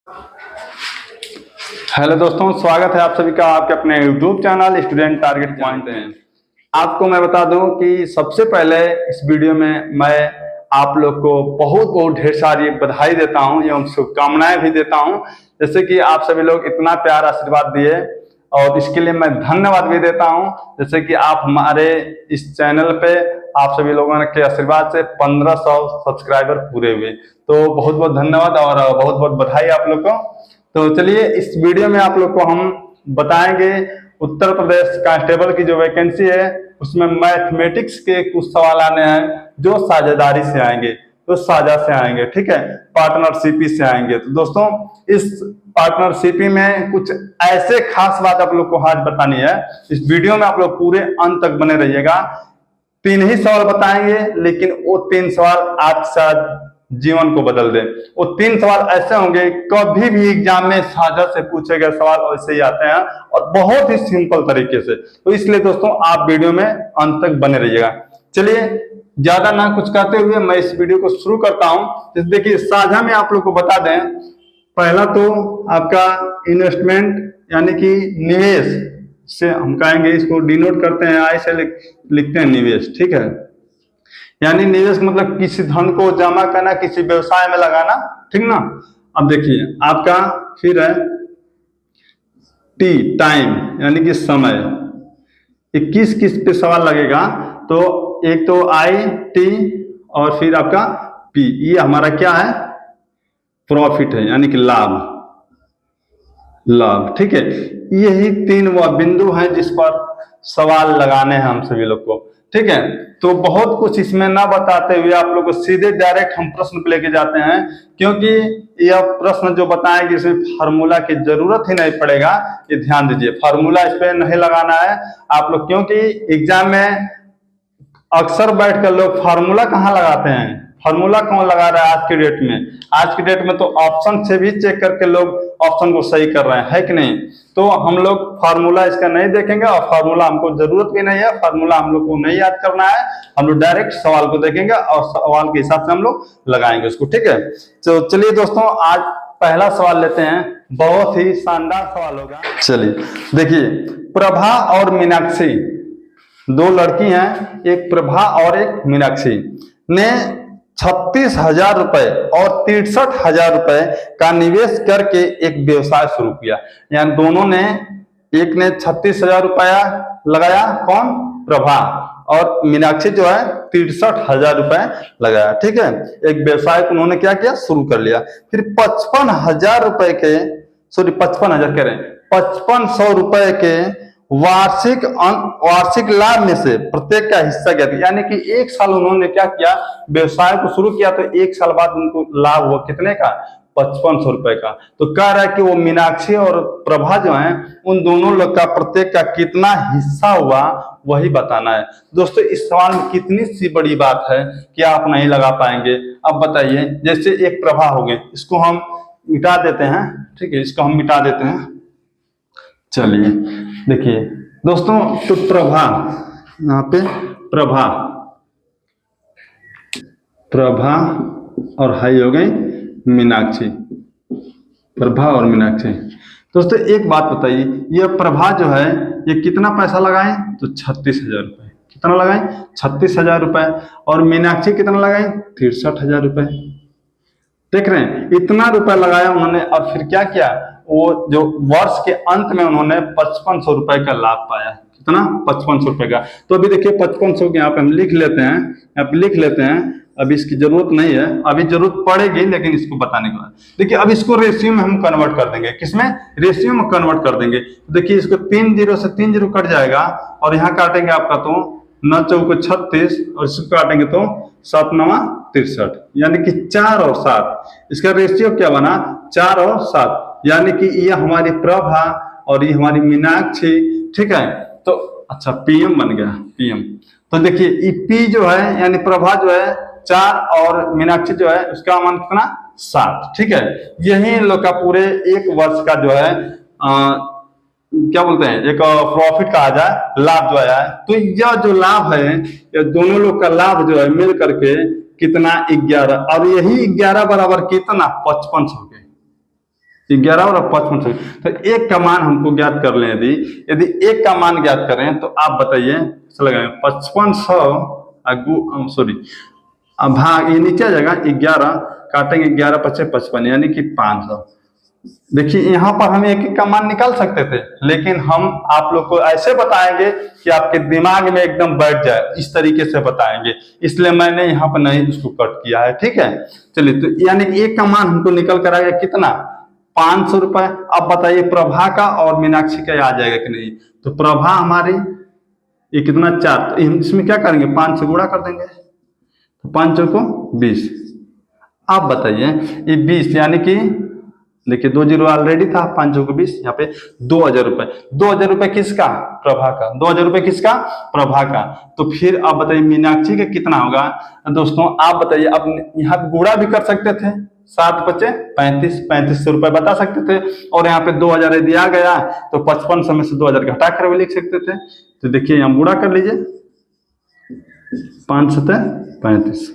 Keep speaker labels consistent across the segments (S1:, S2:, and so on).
S1: Hello दोस्तों, स्वागत है आप सभी का आपके अपने YouTube channel student target point में। आपको मैं बता दूं कि सबसे पहले इस वीडियो में मैं आप लोग को बहुत बहुत ढेर सारी बधाई देता हूं एवं शुभकामनाएं भी देता हूं। जैसे कि आप सभी लोग इतना प्यार आशीर्वाद दिए और इसके लिए मैं धन्यवाद भी देता हूं। जैसे कि आप हमारे इस चैनल पे आप सभी लोगों के आशीर्वाद से 1500 सब्सक्राइबर पूरे हुए, तो बहुत बहुत धन्यवाद और बहुत बहुत बधाई आप लोग को। तो चलिए इस वीडियो में आप लोग को हम बताएंगे उत्तर प्रदेश कांस्टेबल की जो वैकेंसी है उसमें मैथमेटिक्स के कुछ सवाल आने हैं जो साझेदारी से आएंगे, तो साझा से आएंगे, ठीक है, पार्टनरशिप से आएंगे। तो दोस्तों इस पार्टनरशिप में कुछ ऐसे खास बात आप लोग को आज बतानी है। इस वीडियो में आप लोग पूरे अंत तक बने रहिएगा। 3 ही सवाल बताएंगे, लेकिन वो 3 सवाल आप शायद जीवन को बदल दे। वो 3 सवाल ऐसे होंगे कभी भी एग्जाम में साझा से पूछे गए सवाल ऐसे ही आते हैं और बहुत ही सिंपल तरीके से। तो इसलिए दोस्तों आप वीडियो में अंत तक बने रहिएगा। चलिए ज्यादा ना कुछ कहते हुए मैं इस वीडियो को शुरू करता हूं। देखिए साझा में आप लोग को बता दें, पहला तो आपका इन्वेस्टमेंट यानी कि निवेश से हम कहेंगे, इसको डिनोट करते हैं, आई से लिखते हैं निवेश, ठीक है। यानी निवेश मतलब किसी धन को जमा करना, किसी व्यवसाय में लगाना, ठीक ना। अब देखिए आपका फिर है टी, टाइम यानी कि समय। ये किस किस पे सवाल लगेगा, तो एक तो आई, टी और फिर आपका पी। ये हमारा क्या है, प्रॉफिट है यानी कि लाभ, लाभ, ठीक है। यही 3 वह बिंदु हैं जिस पर सवाल लगाने हैं हम सभी लोग को, ठीक है। तो बहुत कुछ इसमें ना बताते हुए आप लोग को सीधे डायरेक्ट हम प्रश्न पे लेके जाते हैं, क्योंकि यह प्रश्न जो बताएंगे इसमें फार्मूला की जरूरत ही नहीं पड़ेगा। ये ध्यान दीजिए, फार्मूला इस पे नहीं लगाना है आप लोग, क्योंकि एग्जाम में अक्सर बैठकर लोग फार्मूला कहाँ लगाते हैं, फार्मूला कौन लगा रहा है आज की डेट में। आज की डेट में तो ऑप्शन से भी चेक करके लोग ऑप्शन को सही कर रहे हैं, है कि नहीं। तो हम लोग फार्मूला इसका नहीं देखेंगे और फार्मूला हमको जरूरत भी नहीं है, फार्मूला हम लोग को नहीं याद करना है। हम लोग डायरेक्ट सवाल को देखेंगे और सवाल के हिसाब से हम लोग लगाएंगे उसको, ठीक है। तो चलिए दोस्तों आज पहला सवाल लेते हैं, बहुत ही शानदार सवाल होगा। चलिए देखिए, प्रभा और मीनाक्षी 2 लड़की हैं, एक प्रभा और एक मीनाक्षी ने 36,000 रुपए और 63,000 रुपए का निवेश करके एक व्यवसाय शुरू किया। यानी दोनों ने, एक ने 36,000 रुपया लगाया, कौन, प्रभा, और मीनाक्षी जो है 63,000 रुपए लगाया, ठीक है। एक व्यवसाय को उन्होंने क्या किया, शुरू कर लिया। फिर 55,000 रुपए के, सॉरी 55,000 कह रहे हैं, 5500 रुपए के वार्षिक लाभ में से प्रत्येक का हिस्सा क्या था। यानी कि 1 साल उन्होंने क्या किया, व्यवसाय को शुरू किया, तो 1 साल बाद उनको लाभ हुआ कितने का, 5500 रुपए का। तो कह रहा है कि वो मीनाक्षी और प्रभा जो है उन दोनों लोग का प्रत्येक का कितना हिस्सा हुआ वही बताना है। दोस्तों इस सवाल में कितनी सी बड़ी बात है कि आप नहीं लगा पाएंगे। अब बताइए, जैसे एक प्रभा हो गए, इसको हम मिटा देते हैं, ठीक है, इसको हम मिटा देते हैं। चलिए देखिए दोस्तों, तो प्रभा, यहाँ पे प्रभा, प्रभा और हाई हो गई मीनाक्षी, प्रभा और मीनाक्षी। दोस्तों एक बात बताइए, ये प्रभा जो है ये कितना पैसा लगाए, तो 36,000 रुपए। कितना लगाए, 36,000 रुपए। और मीनाक्षी कितना लगाए, 63,000 रुपए। देख रहे हैं, इतना रुपया लगाया उन्होंने और फिर क्या किया, वो जो वर्ष के अंत में उन्होंने 5500 रुपए का लाभ पाया। कितना, 5500 रुपए का। तो अभी देखिए 5500 यहाँ पे हम लिख लेते हैं, यहाँ पे लिख लेते हैं। अभी इसकी जरूरत नहीं है, अभी जरूरत पड़ेगी लेकिन इसको बताने के बाद। देखिए अब इसको रेशियो में हम कन्वर्ट कर देंगे, किसमें, रेशियो में कन्वर्ट कर देंगे। देखिए इसको 3 0 से 3 0 कट जाएगा और यहाँ काटेंगे आपका तो 9 चौको 36 और इसको काटेंगे तो 7 9 63, यानी कि 4 और 7। इसका रेशियो क्या बना, 4 और 7, यानी कि ये हमारी प्रभा और ये हमारी मीनाक्षी, ठीक है। तो अच्छा पीएम बन गया, पीएम। तो देखिए ये पी जो है यानी प्रभा जो है 4 और मीनाक्षी जो है उसका मान कितना, 7, ठीक है। यही लोग का पूरे 1 वर्ष का जो है क्या बोलते हैं, एक प्रॉफिट कहा जाए, लाभ जो आया है। तो यह जो लाभ है, ये दोनों लोग का लाभ जो है मिल करके कितना, 11, और यही 11 बराबर कितना, 55 हो गए। 11 और 55। तो एक का मान हमको ज्ञात कर लें। यदि यदि एक का मान ज्ञात करें तो आप बताइए लगाएं 5500 सॉरी भाग ये नीचे आ जाएगा 11 काटेंगे 11 पचे 55 यानी कि 500। देखिए यहाँ पर हम एक का मान निकाल सकते थे, लेकिन हम आप लोग को ऐसे बताएंगे कि आपके दिमाग में एकदम बैठ जाए, इस तरीके से बताएंगे, इसलिए मैंने यहाँ पर नहीं उसको कट किया है। ठीक है, चलिए तो यानी कि एक का मान हमको निकल कर आएगा कितना 500 रुपए। अब बताइए प्रभा का और मीनाक्षी का आ जाएगा कि नहीं। तो प्रभा हमारी ये कितना 4, तो इसमें क्या करेंगे 5 से गुणा कर देंगे, तो 5 को 20। आप बताइए ये 20 यानी कि देखिए 2 जीरो ऑलरेडी था, 5 को 20, यहाँ पे 2000 रुपए। 2000 रुपए किसका प्रभा का, 2000 रुपए किसका प्रभा का। तो फिर आप बताइए मीनाक्षी का कितना होगा। दोस्तों आप बताइए, अब यहाँ पे गुणा भी कर सकते थे, 7 पचे 35, 3500 रुपए बता सकते थे, और यहाँ पे 2000 दिया गया तो 5500 में से 2000 घटा कर भी लिख सकते थे। तो देखिए यहाँ गुणा कर लीजिए 5 7 35।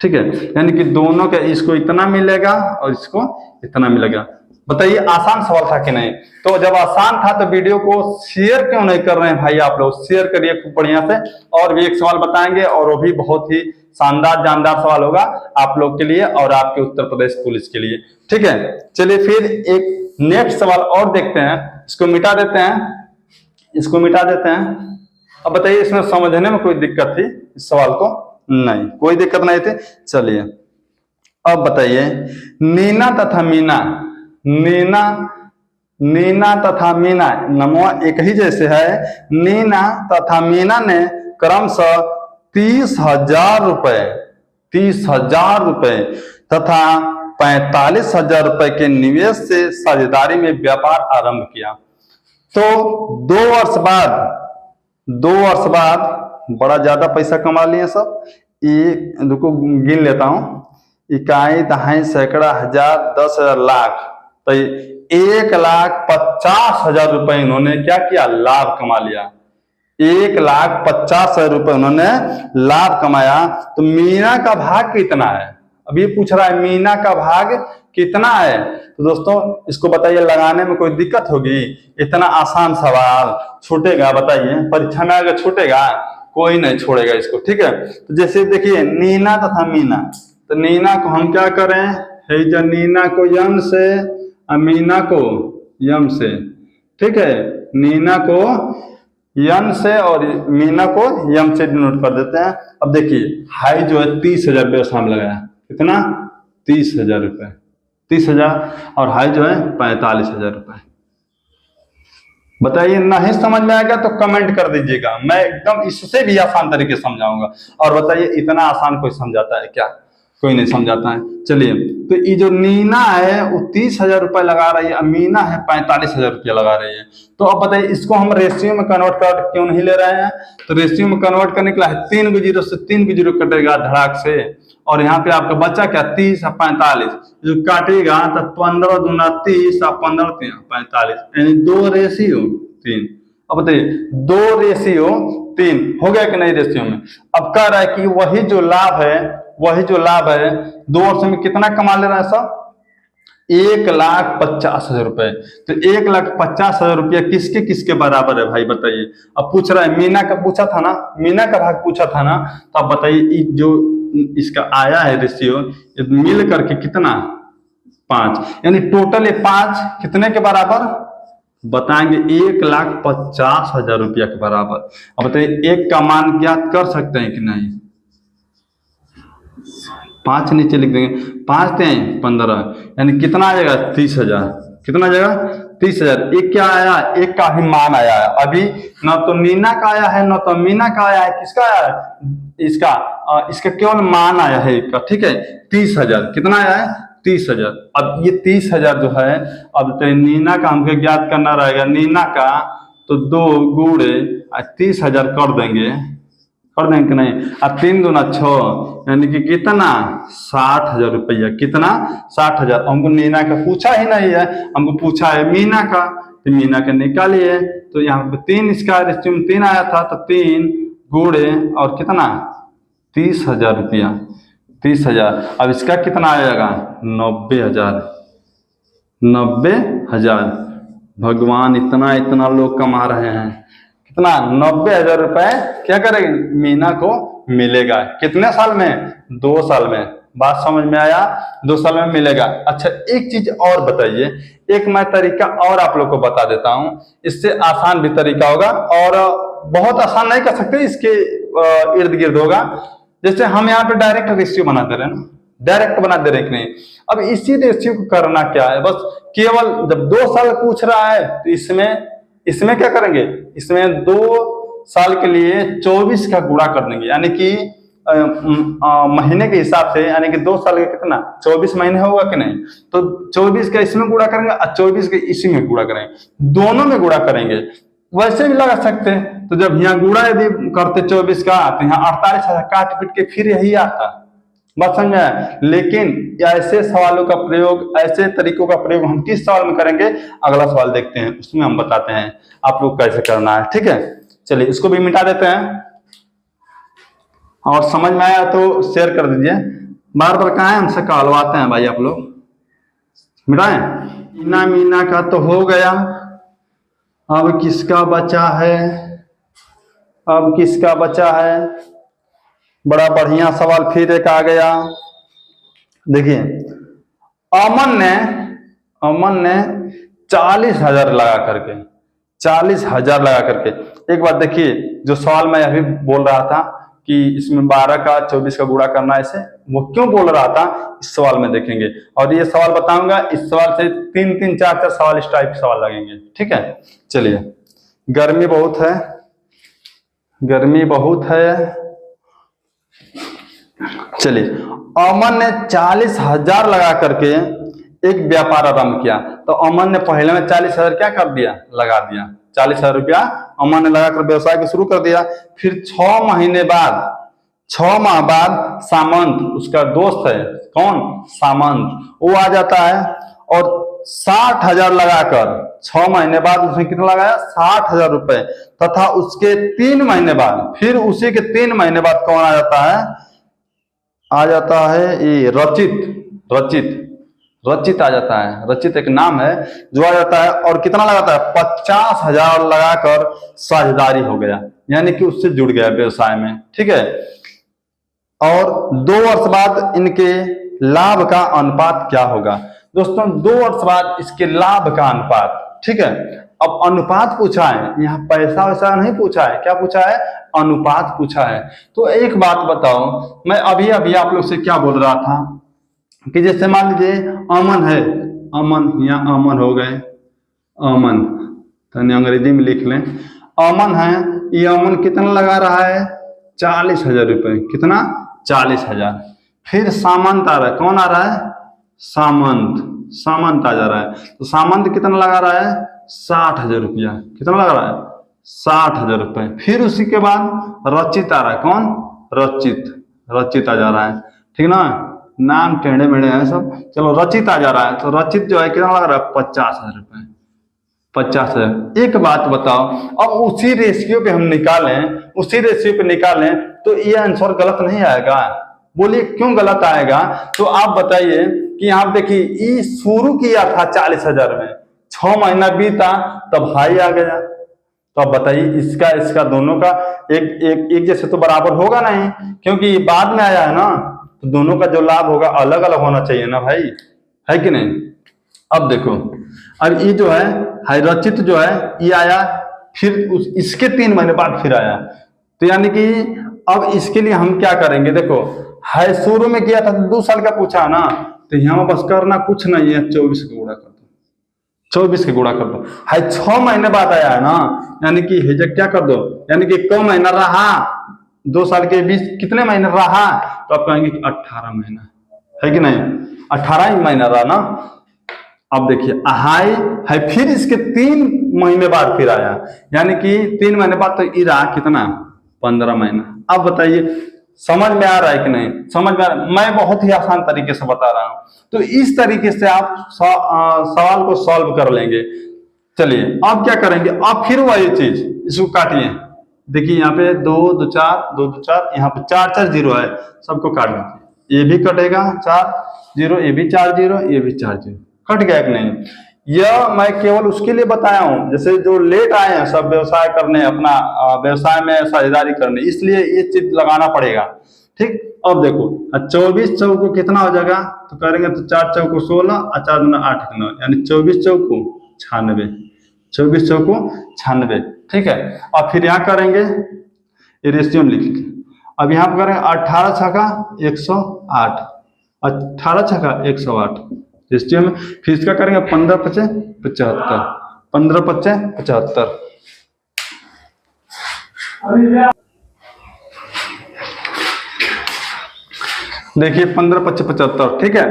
S1: ठीक है, यानी कि दोनों का इसको इतना मिलेगा और इसको इतना मिलेगा। बताइए आसान सवाल था कि नहीं। तो जब आसान था तो वीडियो को शेयर क्यों नहीं कर रहे हैं भाई आप लोग, शेयर करिए खूब बढ़िया से। और भी एक सवाल बताएंगे और वो भी बहुत ही शानदार जानदार सवाल होगा आप लोग के लिए और आपके उत्तर प्रदेश पुलिस के लिए। ठीक है, चलिए फिर एक नेक्स्ट सवाल और देखते हैं। इसको मिटा देते हैं, इसको मिटा देते हैं। अब बताइए इसमें समझने में कोई दिक्कत थी इस सवाल को? नहीं, कोई दिक्कत नहीं थी। चलिए अब बताइए नीना तथा मीना, नीना तथा मीना नमवा एक ही जैसे है। नीना तथा मीना ने क्रमशः 30,000 रुपए, 30,000 रुपए तथा 45,000 रुपए के निवेश से साझेदारी में व्यापार आरंभ किया। तो 2 वर्ष बाद बड़ा ज्यादा पैसा कमा लिए सब। ये देखो गिन लेता हूं, इकाई दहाई सैकड़ा हजार 10,000 लाख, तो 1,50,000 रुपए इन्होंने क्या किया, लाभ कमा लिया। 1,50,000 रुपए उन्होंने लाभ कमाया। तो मीना का भाग कितना है, अब ये पूछ रहा है मीना का भाग कितना है। तो दोस्तों इसको बताइए, लगाने में कोई दिक्कत होगी? इतना आसान सवाल छूटेगा? बताइए परीक्षा में अगर छूटेगा, कोई नहीं छोड़ेगा इसको। ठीक है, तो जैसे देखिए नीना तथा मीना, तो नीना को हम क्या करें, है जो नीना को यम से और मीना को यम से। ठीक है, नीना को यम से और मीना को यम से डिनोट कर देते हैं। अब देखिए हाई जो है 30,000 व्यवसाय में लगाया, कितना 30,000 रुपए, 30,000, और हाई जो है 45,000 रुपए। बताइए नहीं समझ में आएगा तो कमेंट कर दीजिएगा, मैं एकदम इससे भी आसान तरीके समझाऊंगा। और बताइए इतना आसान कोई समझाता है क्या? कोई नहीं समझाता है। चलिए तो ये जो नीना है वो 30,000 रुपए लगा रही है, मीना है 45,000 रुपया लगा रही है। तो अब बताइए इसको हम रेशियो में कन्वर्ट कर क्यों नहीं ले रहे हैं? तो रेशियो में कन्वर्ट करने के लिए 3 जीरो से 3 जीरो कटेगा धड़ाक से, और यहाँ पे आपका बच्चा क्या 30 और 45 जो काटेगा तो 15 दूना 30 और 15 3 45, यानी 2:3। अब बताइए 2:3 हो गया कि नहीं रेशियो में? अब कह रहा है कि वही जो लाभ है 2 वर्ष में कितना कमा ले रहा है सब, 1,50,000 रुपए। तो 1,50,000 रुपया किसके किसके बराबर है भाई बताइए? अब पूछ रहा है मीना का पूछा था ना, मीना का भाग पूछा था ना, तो अब बताइए जो इसका आया है रेशियो मिल करके कितना 5, यानी टोटल ये 5 कितने के बराबर बताएंगे? 1,50,000 रुपया के बराबर। अब बताइए एक का मान ज्ञात कर सकते हैं कि नहीं? 5 नीचे लिख देंगे, 5 3 15, यानी कितना आ जाएगा 30,000। कितना आ जाएगा 30,000। एक क्या आया, एक का ही मान आया है। अभी न तो नीना का आया है न तो मीना का आया है, किसका आया है? इसका केवल मान आया है एक का। ठीक है, 30,000 कितना आया है 30,000। अब ये 30,000 जो है, अब तो नीना का हमको ज्ञात करना रहेगा। नीना का तो 2 गुणे 30,000 कर देंगे कि नहीं? अब 3 दूना 6, यानी कि कितना 60,000 रुपया। कितना 60,000। हमको नीना का पूछा ही नहीं है, हमको पूछा है मीना का, तो मीना का निकालिए। तो यहाँ पे 3 इसका रेशियो में 3 आया था, तो 3 गुणे और कितना 30,000 रुपया, 30,000। अब इसका कितना आएगा 90,000, 90,000। भगवान, इतना इतना लोग कमा रहे हैं, कितना 90,000 रुपए क्या करेंगे मीना को मिलेगा। कितने साल में? 2 साल में। बात समझ में आया? 2 साल में मिलेगा। अच्छा, एक चीज और बताइए, एक मैं तरीका और आप लोग को बता देता हूं, इससे आसान भी तरीका होगा और बहुत आसान नहीं कर सकते, इसके इर्द गिर्द होगा। जैसे हम यहाँ पे डायरेक्ट रेशियो बना दे रहे हैं ना, डायरेक्ट बना दे रहे हैं कि नहीं। अब इसी रेशियो को करना क्या है, बस केवल जब 2 साल पूछ रहा है तो इसमें क्या करेंगे, इसमें 2 साल के लिए 24 का गुणा कर देंगे, यानी कि महीने के हिसाब से, यानी कि 2 साल के कितना 24 महीने होगा कि नहीं। तो 24 का इसमें गुणा करेंगे और 24 के इसी में गुणा करेंगे, दोनों में गुणा करेंगे। वैसे भी लगा सकते हैं, तो जब यहाँ गुणा यदि करते 24 का तो यहाँ 48,000 काट पीट के फिर यही आता। बात समझ में? लेकिन ऐसे सवालों का प्रयोग, ऐसे तरीकों का प्रयोग हम किस सवाल में करेंगे, अगला सवाल देखते हैं, उसमें हम बताते हैं आप लोग कैसे करना है। ठीक है, चलिए इसको भी मिटा देते हैं और समझ में आया तो शेयर कर दीजिए। बार बार कहाँ हमसे कहलवाते हैं भाई आप लोग। मिटाएं? मीना मीना का तो हो गया, अब किसका बचा है? अब किसका बचा है? बड़ा बढ़िया सवाल फिर एक आ गया। देखिए, अमन ने 40,000 लगा करके, 40,000 लगा करके, एक बात देखिए, जो सवाल मैं अभी बोल रहा था कि इसमें 12 का 24 का गुणा करना, ऐसे वो क्यों बोल रहा था इस सवाल में देखेंगे। और ये सवाल बताऊंगा, इस सवाल से 3-3, 4-4 सवाल इस टाइप के सवाल लगेंगे। ठीक है, चलिए। गर्मी बहुत है, गर्मी बहुत है। चलिए, अमन ने 40,000 लगा करके एक व्यापार आरंभ किया। तो अमन ने पहले में 40,000 क्या कर दिया, लगा दिया। 40,000 रुपया अमन ने लगाकर व्यवसाय को शुरू कर दिया। फिर 6 महीने बाद, 6 माह बाद सामंत, उसका दोस्त है कौन, सामंत, वो आ जाता है और 60,000 लगाकर 6 महीने बाद उसने कितना लगाया, 60,000 रुपए। तथा उसके 3 महीने बाद, फिर उसी के 3 महीने बाद कौन आ जाता है, आ जाता है ये रचित आ जाता है। रचित एक नाम है जो आ जाता है और कितना लगाता है, 50,000 लगाकर साझेदारी हो गया, यानी कि उससे जुड़ गया व्यवसाय में। ठीक है, और 2 वर्ष बाद इनके लाभ का अनुपात क्या होगा। दोस्तों, 2 वर्ष बाद इसके लाभ का अनुपात। ठीक है, अब अनुपात पूछा है, यहाँ पैसा वैसा नहीं पूछा है, क्या पूछा है, अनुपात पूछा है। तो एक बात बताओ, मैं अभी अभी आप लोग से क्या बोल रहा था कि जैसे मान लीजिए अमन है, अमन, यहाँ अमन हो गए, अमन तो अंग्रेजी में लिख लें, अमन है, ये अमन कितना लगा रहा है, 40,000 रुपए। कितना, 40,000। फिर सामंत आ रहा है, कौन आ रहा है, सामंत आ जा रहा है। तो सामंत कितना लगा रहा है, 60,000 रुपया। कितना लगा रहा है, 60,000 रुपए। फिर उसी के बाद रचित आ रहा है, कौन, रचित आ जा रहा है। ठीक ना, नाम टेढ़े मेढ़े हैं सब, चलो रचित आ जा रहा है। तो रचित जो है कितना लग रहा है, 50,000 रुपए, 50,000। एक बात बताओ, अब उसी रेशियो पे हम निकालें, उसी रेशियो पे निकालें तो ये आंसर गलत नहीं आएगा। बोलिए क्यों गलत आएगा, तो आप बताइए कि यहाँ देखिए, ये शुरू किया था 40,000 में, 6 महीना बीता तब भाई आ गया। तो अब बताइए, इसका दोनों का एक जैसे तो बराबर होगा नहीं, क्योंकि बाद में आया है ना, तो दोनों का जो लाभ होगा अलग अलग होना चाहिए ना भाई, है कि नहीं। अब देखो, अब ये जो है रचित जो है, ये आया, फिर इसके 3 महीने बाद फिर आया। तो यानी कि अब इसके लिए हम क्या करेंगे, देखो है शुरू में किया था तो 2 साल का पूछा ना, तो यहाँ बस करना कुछ नहीं है, 24 का गुणा कर दो, 24 के गुणा कर दो। है 6 महीने बाद आया है ना, यानी कि हिजक क्या कर दो, यानी कि 1 महीना रहा, 2 साल के बीच कितने महीने रहा, तो आप कहेंगे कि 18 महीना, है कि नहीं, 18 ही महीना रहा ना। अब देखिए हाई है, फिर इसके 3 महीने बाद फिर आया, यानी कि 3 महीने बाद तो ये रहा कितना, 15 महीना। अब बताइए समझ में आ रहा है कि नहीं, समझ में आ रहा है? मैं बहुत ही आसान तरीके से बता रहा हूं, तो इस तरीके से आप सवाल को सॉल्व कर लेंगे। चलिए अब क्या करेंगे, अब फिर वही चीज, इसको काटिए। देखिए यहाँ पे 2 2 4 2 2 4, यहाँ पे 4 4 0 है, सबको काट दीजिए। ये भी कटेगा 4 0, ये भी 4 0, ये भी 4 0, कट गया कि नहीं। यह मैं केवल उसके लिए बताया हूं जैसे जो लेट आए हैं सब व्यवसाय करने, अपना व्यवसाय में साझेदारी करने, इसलिए ये चीज लगाना पड़ेगा। ठीक, अब देखो 24 चौको कितना हो जाएगा, तो करेंगे तो 4 चौको 16 और 4 दूना 8 9, यानी 24 चौको 96, 24 चौको 96। ठीक है, और फिर यहाँ करेंगे ये रेशियो में लिखेंगे। अब यहाँ पर करेंगे 18 छक्का 108, 18 छक्का 108 रेशियो में। फिर इसका करेंगे 15 पचे 75, 15 पचे 75। देखिए 15 पचे 75। ठीक है,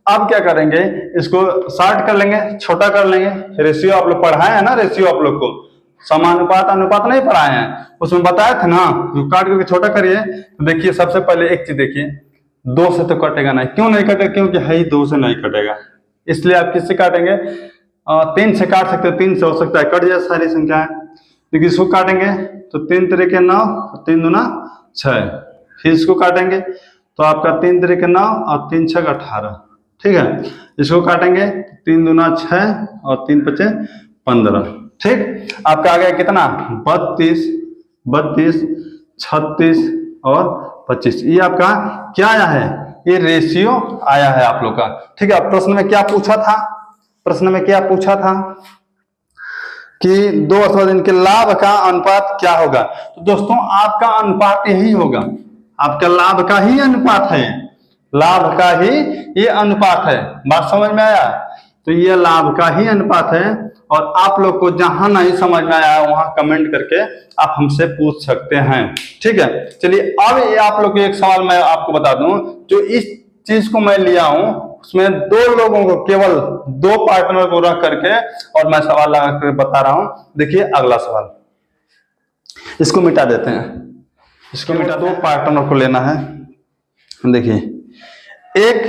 S1: अब क्या करेंगे, इसको शार्ट कर लेंगे, छोटा कर लेंगे। रेशियो आप लोग पढ़ाए हैं ना, रेशियो आप लोग को समानुपात अनुपात नहीं पढ़ाए हैं, उसमें बताया था ना, काट करके छोटा करिए। तो देखिए सबसे पहले एक चीज देखिए, 2 से तो कटेगा नहीं। क्यों नहीं कटेगा, क्योंकि है ही 2 से नहीं कटेगा, इसलिए आप किससे काटेंगे, 3 से काट सकते हैं, 3 से हो सकता है कट जाए सारी संख्या है। देखिए इसको काटेंगे तो 3 तरीके 9, 3 दूना 6। फिर इसको काटेंगे तो आपका 3 तरीके 9 और 3 छक 18। ठीक है, इसको काटेंगे 3 दूना 6 और 3 पचे 15। ठीक, आपका आ गया कितना, 32, 32, 36 और 25। ये आपका क्या आया है, ये रेशियो आया है आप लोग का। ठीक है, प्रश्न में क्या पूछा था, प्रश्न में क्या पूछा था कि 2 अथवा इनके लाभ का अनुपात क्या होगा। तो दोस्तों आपका अनुपात यही होगा, आपका लाभ का ही अनुपात है, लाभ का ही ये अनुपात है। बात समझ में आया, तो ये लाभ का ही अनुपात है। और आप लोग को जहां नहीं समझ में आया वहां कमेंट करके आप हमसे पूछ सकते हैं। ठीक है, चलिए अब ये आप लोग को एक सवाल मैं आपको बता दूं, जो इस चीज को मैं लिया हूं उसमें 2 लोगों को, केवल 2 पार्टनर को रख करके और मैं सवाल लगा कर बता रहा हूं। देखिए अगला सवाल, इसको मिटा देते हैं, इसको मिटा, 2 पार्टनर को लेना है। देखिए एक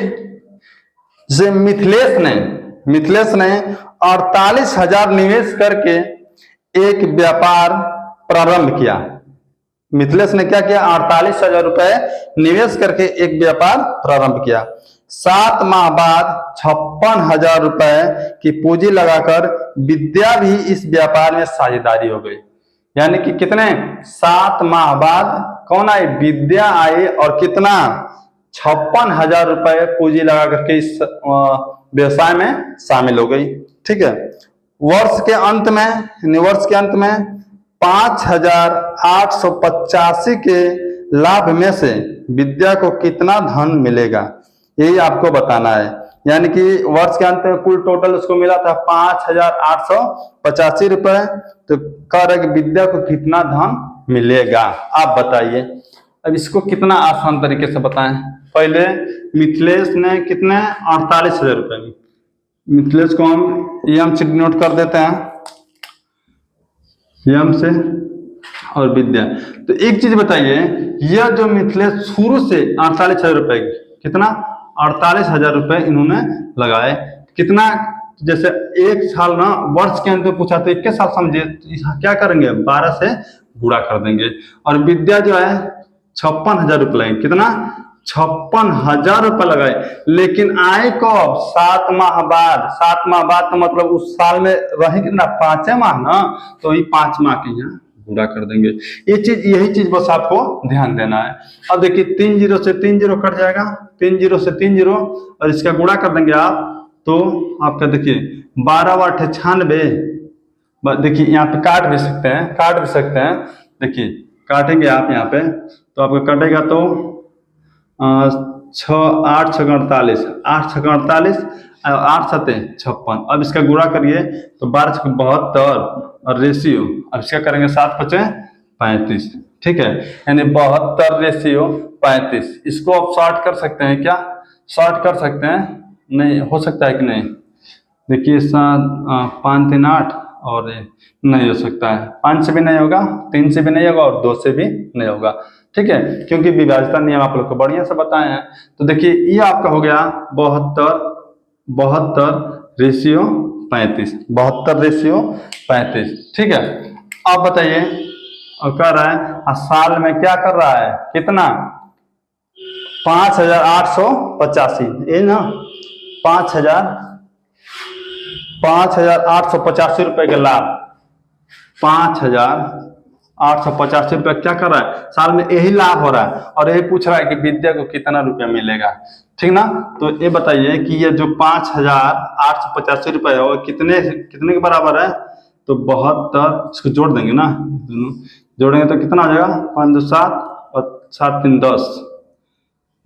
S1: जैसे मिथिलेश ने 48,000 निवेश करके एक व्यापार प्रारंभ किया। मिथिलेश ने क्या किया, 48,000 रुपए निवेश करके एक व्यापार प्रारंभ किया। 7 माह बाद 56,000 रुपए की पूंजी लगाकर विद्या भी इस व्यापार में साझेदारी हो गई। यानी कि कितने, 7 माह बाद कौन आई, विद्या आई, और कितना, 56,000 रुपए पूंजी लगा करके इस व्यवसाय में शामिल हो गई। ठीक है, वर्ष के अंत में 5,885 के लाभ में से विद्या को कितना धन मिलेगा, यही आपको बताना है। यानी कि वर्ष के अंत में कुल टोटल उसको मिला था 5,885 रुपए, तो कह रहे कि विद्या को कितना धन मिलेगा, आप बताइए। अब इसको कितना आसान तरीके से बताएं। पहले मिथिलेश ने कितने, 48,000 रुपए में, मिथिलेश को हम एम से डिनोट कर देते हैं, एम से, और विद्या। तो एक चीज बताइए, यह जो मिथिलेश शुरू से 48,000 रुपए, कितना, 48,000 रुपए इन्होंने लगाए, कितना, जैसे एक साल ना वर्ष के अंत में पूछा तो 21 साल समझिए, क्या करेंगे, 12 से गुणा कर देंगे। और विद्या जो है 56,000 रुपए लगे, कितना, 56,000 रुपए लगाए, लेकिन आए कब, 7 माह बाद। 7 माह बाद तो मतलब उस साल में रहे कितना, 5 माह ना, तो ये 5 माह के यहाँ गुणा कर देंगे। यही चीज बस आपको ध्यान देना है। अब देखिए 3 0 से 3 0 कट जाएगा, 3 0 से 3 0, और इसका गुणा कर देंगे आप, तो आपका देखिए 12 × 8 = 96। देखिए यहाँ पे काट भी सकते हैं, देखिए काटेंगे आप यहाँ पे, तो आपका कटेगा तो 8 × 48, 8 × 48, 8 × 7 = 56। अब इसका गुणा करिए तो 12 × 72, और रेशियो अब इसका करेंगे 7 × 5 = 35। ठीक है, यानी 72 रेशियो 35। इसको आप शॉर्ट कर सकते हैं क्या, शॉर्ट कर सकते हैं, नहीं हो सकता है कि नहीं, देखिए 5 3 8, और नहीं हो सकता है, 5 से भी नहीं होगा, 3 से भी नहीं होगा, और 2 से भी नहीं होगा। ठीक है, क्योंकि विभाज्यता नियम आप लोग को बढ़िया से बताए हैं। तो देखिए ये आपका हो गया 72 रेशियो 35, 72 रेशियो 35। ठीक है, अब बताइए, और कह रहा है साल में क्या कर रहा है, कितना, 5,885, ये ना 5,000 5,885 रुपए के लाभ, 5,885 रुपये क्या कर रहा है, साल में यही लाभ हो रहा है। और यही पूछ रहा है कि विद्या को कितना रुपया मिलेगा, ठीक ना। तो ये बताइए कि ये जो 5,885 रुपये है वो कितने कितने के बराबर है, तो 72, इसको जोड़ देंगे ना, दोनों जोड़ेंगे तो कितना हो जाएगा, 5 2 7 और 7 3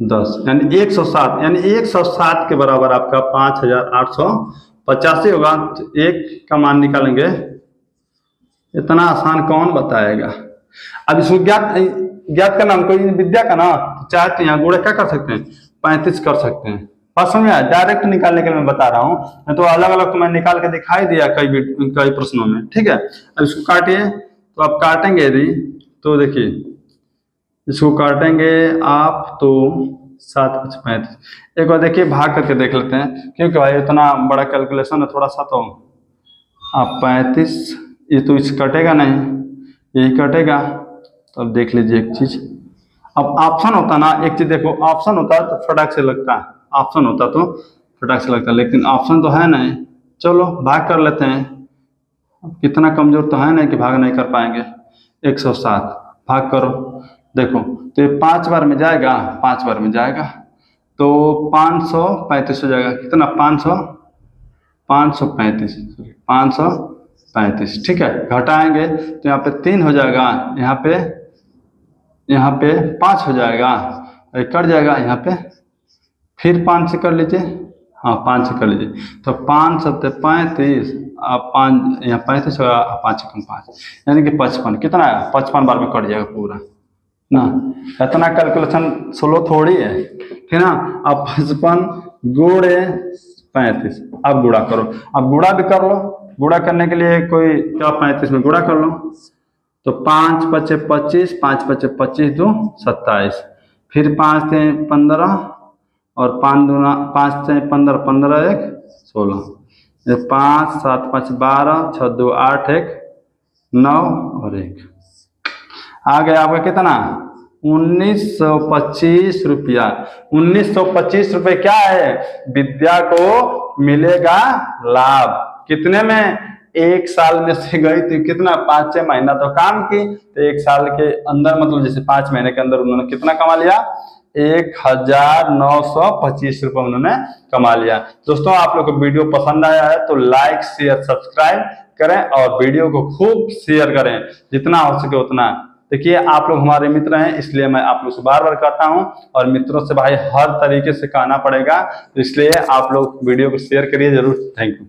S1: 10, यानी 107, यानी 107 के बराबर आपका 5,885 होगा। तो एक का मान निकालेंगे, इतना आसान कौन बताएगा। अब इसको ज्ञात का नाम कोई विद्या का ना, चाहे तो यहाँ गुणा क्या कर सकते हैं, 35 कर सकते हैं। बात समझ में आया, डायरेक्ट निकालने के लिए मैं बता रहा हूँ, तो अलग अलग तो मैं निकाल के दिखाई दिया कई प्रश्नों में, ठीक है। अब इसको काटिए, तो आप काटेंगे यदि, तो देखिए इसको काटेंगे आप तो 7 5 35, एक बार देखिए भाग करके देख लेते हैं, क्योंकि भाई इतना बड़ा कैलकुलेशन है थोड़ा सा, तो आप 35, ये तो इस कटेगा नहीं, यही कटेगा। तो अब देख लीजिए एक चीज, अब ऑप्शन होता ना, एक चीज देखो, ऑप्शन होता तो फटाक से लगता है, ऑप्शन होता तो फटाक से लगता, लेकिन ऑप्शन तो है नहीं। चलो भाग कर लेते हैं, कितना कमजोर तो है नहीं कि भाग नहीं कर पाएंगे। 107 भाग करो, देखो तो ये 5 बार में जाएगा, 5 बार में जाएगा, तो 535 हो जाएगा, कितना 535, ठीक है। घटाएंगे तो यहाँ पे 3 हो जाएगा, यहाँ पे 5 हो जाएगा, कट जाएगा यहाँ पे, फिर 5 से कर लीजिए, हाँ 5 से कर लीजिए, तो 5 7 35, आप 5 यहाँ 35 होगा, 5 कम 5 यानी कि 55, कितना है 55 बार में कट जाएगा पूरा ना। इतना कैलकुलेशन स्लो थोड़ी है, ठीक ना। अब 55 गुणे 35, अब गुणा करो, अब गुणा भी कर लो, गुणा करने के लिए कोई क्या 35 में गुणा कर लो, तो 5 5 25, 5 5 25 2 27, फिर 5 से 15 और 5 2 5 से 15 15 1 16, 5 7 5 12 6 2 8 1 9 और 1, आ गया आपका कितना 1925 रुपया। 1925 रुपये क्या है, विद्या को मिलेगा लाभ, कितने में, 1 साल में से गई थी, कितना 5-6 महीना तो काम की, तो 1 साल के अंदर, मतलब जैसे 5 महीने के अंदर उन्होंने कितना कमा लिया, 1,925 रुपये उन्होंने कमा लिया। दोस्तों आप लोग को वीडियो पसंद आया है तो लाइक शेयर सब्सक्राइब करें और वीडियो को खूब शेयर करें, जितना हो सके उतना। देखिए आप लोग हमारे मित्र हैं, इसलिए मैं आप लोग से बार बार कहता हूं, और मित्रों से भाई हर तरीके से कहना पड़ेगा, तो इसलिए आप लोग वीडियो को शेयर करिए जरूर। Thank you.